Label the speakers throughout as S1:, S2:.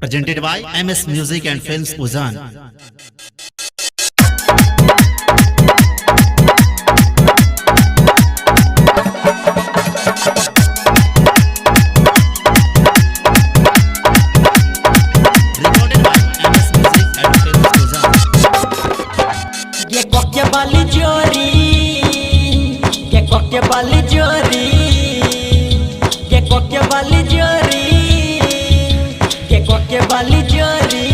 S1: presented by MS Music and Films Uzan. Recorded by MS Music and Films Uzan.
S2: ये कोके वाली जोरी, ये कोके वाली जोरी, ये कोके वाली जोरी, ये कोके वाली जोरी।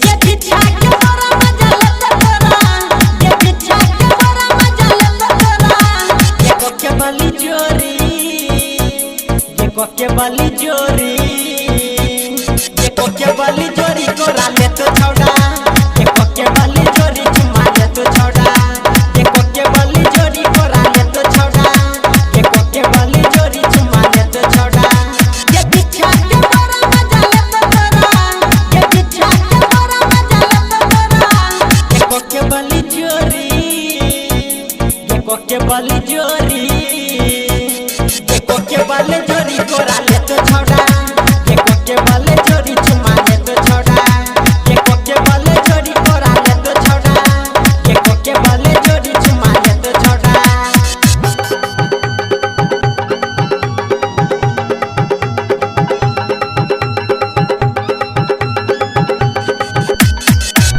S2: ये बिछा के बड़ा मजा लेता तोरा, ये बिछा के बड़ा मजा लेता तोरा। ये कोके वाली जोरी, ये कोके वाली जोरी, ये कोके वाली जोरी कोरा ले तो छोड़ा। ये कोके वाली जोरी चुमा ले तो छोड़ा। ये कोके वाली जोरी कोरा ले तो छोड़ा। ये कोके वाली जोरी चुमा ले तो छोड़ा। ये बिछा के बड़ा मजा लेता तोरा, ये बिछा के बड़ा मजा लेता तोरा। ये कोके वाली जोरी, ये कोके वाली जोरी, ये कोके वाली जोरी कोरा ले तो छोड़ा। ये कोके वाली जोरी चुमा ले तो छोड़ा। ये कोके वाली जोरी कोरा ले तो छोड़ा। ये कोके वाली जोरी चुमा ले तो छोड़ा।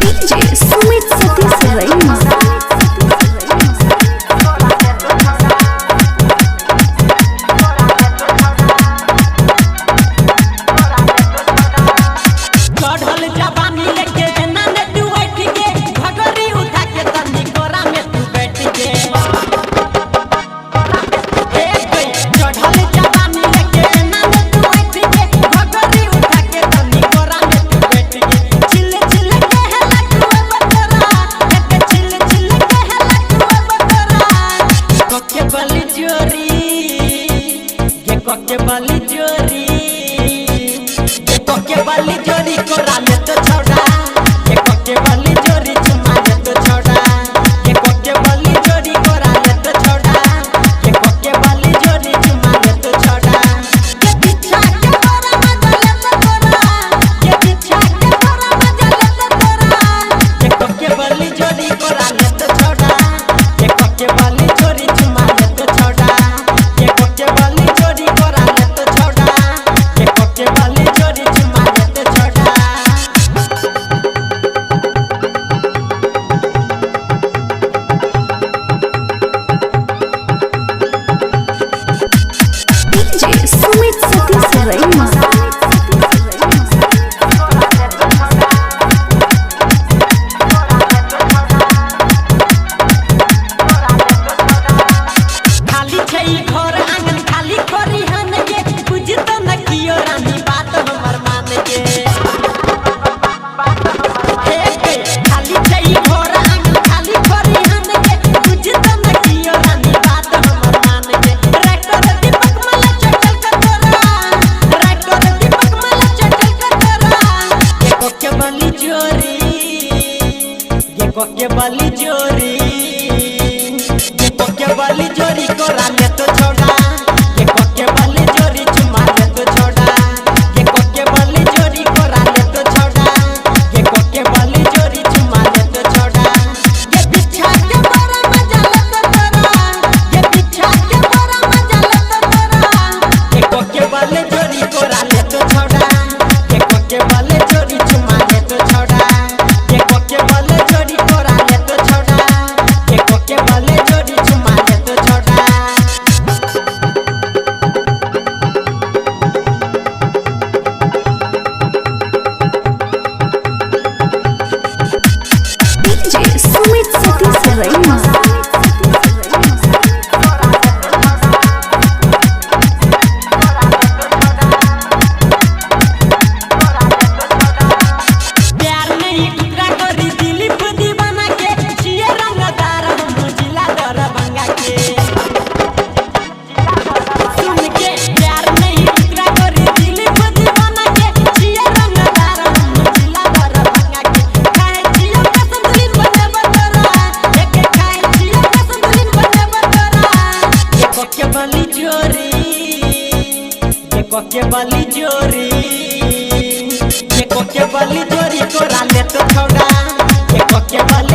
S3: DJ Sumit Satish Raima.
S2: चढ़ल जवानी लेके नाने तू बैठ के, घगरी उठा के तनी कोरा में तू बैठ के। चढ़ल जवानी लेके नाने तू बैठ के, घगरी उठा के तनी कोरा में तू बैठ के। चिल चिल के हला तू बतरा, एक चिल चिल के हला तू बतरा। कोके वाली जोरी, ये कोके वाली जोरी, ये कोके वाली जोरी कोरा ले तो छोड़ा। ये कोके वाली जोरी चुमा ले तो छोड़ा। ये कोके वाली जोरी कोरा ले तो छोड़ा। ये कोके वाली जोरी चुमा ले तो छोड़ा। ये बिछा के बड़ा मजा लेता तोरा, ये बिछा के बड़ा मजा लेता तोरा। ये कोके वाली जोरी कोरा ले तो छोड़ा। ये कोके वाली जोरी चुमा ले तो छोड़ा। ये कोके वाली जोरी कोरा ले तो छोड़ा। ये कोके वाली जोरी चुमा ले तो छोड़ा।
S3: DJ Sumit Satish Raima.
S2: खाली छई घर आंगन खाली खोरी हन के, बुझत न कियो रानी बात हमर मान के। खाली छई घर आंगन खाली खोरी हन के, बुझत न कियो रानी बात हमर मान के। राइटर दीपक मला चटल कर तोरा, राइटर दीपक मला चटल कर तोरा। ये कोके वाली जोरी, ये कोके वाली जोरी, ये कोके वाली जोरी कोरा ले तो छोड़ा। ये कोके वाली जोरी चुमा ले तो छोड़ा। ये कोके वाली जोरी कोरा ले तो छोड़ा। ये कोके वाली जोरी चुमा ले तो छोड़ा। ये बिछा के बड़ा मजा लेता तोरा, ये बिछा के बड़ा मजा लेता तोरा। ये कोके वाली जोरी कोरा ले तो छोड़ा। ये कोके वाली जोरी चुमा ले तो छोड़ा। ये कोके वाली जोरी कोरा ले तो छोड़ा। ये कोके वाली जोरी चुमा ले तो छोड़ा।
S3: DJ Sumit Satish Raima.
S2: प्यार नहीं टुकड़ा करी दिलीप दीवाना के, छिए रंगदार हम जिला दरभंगा के। सुन के प्यार नहीं टुकड़ा करी दिलीप दीवाना के, छिए रंगदार हम जिला दरभंगा के। खाए छिए कसम दिल बने बतरा, एक खाए छिए कसम दिल बने बतरा। ये कोके वाली जोरी, ये कोके वाली जोरी, कोके वाली जोरी को राले तो छोड़ा के कोके वाली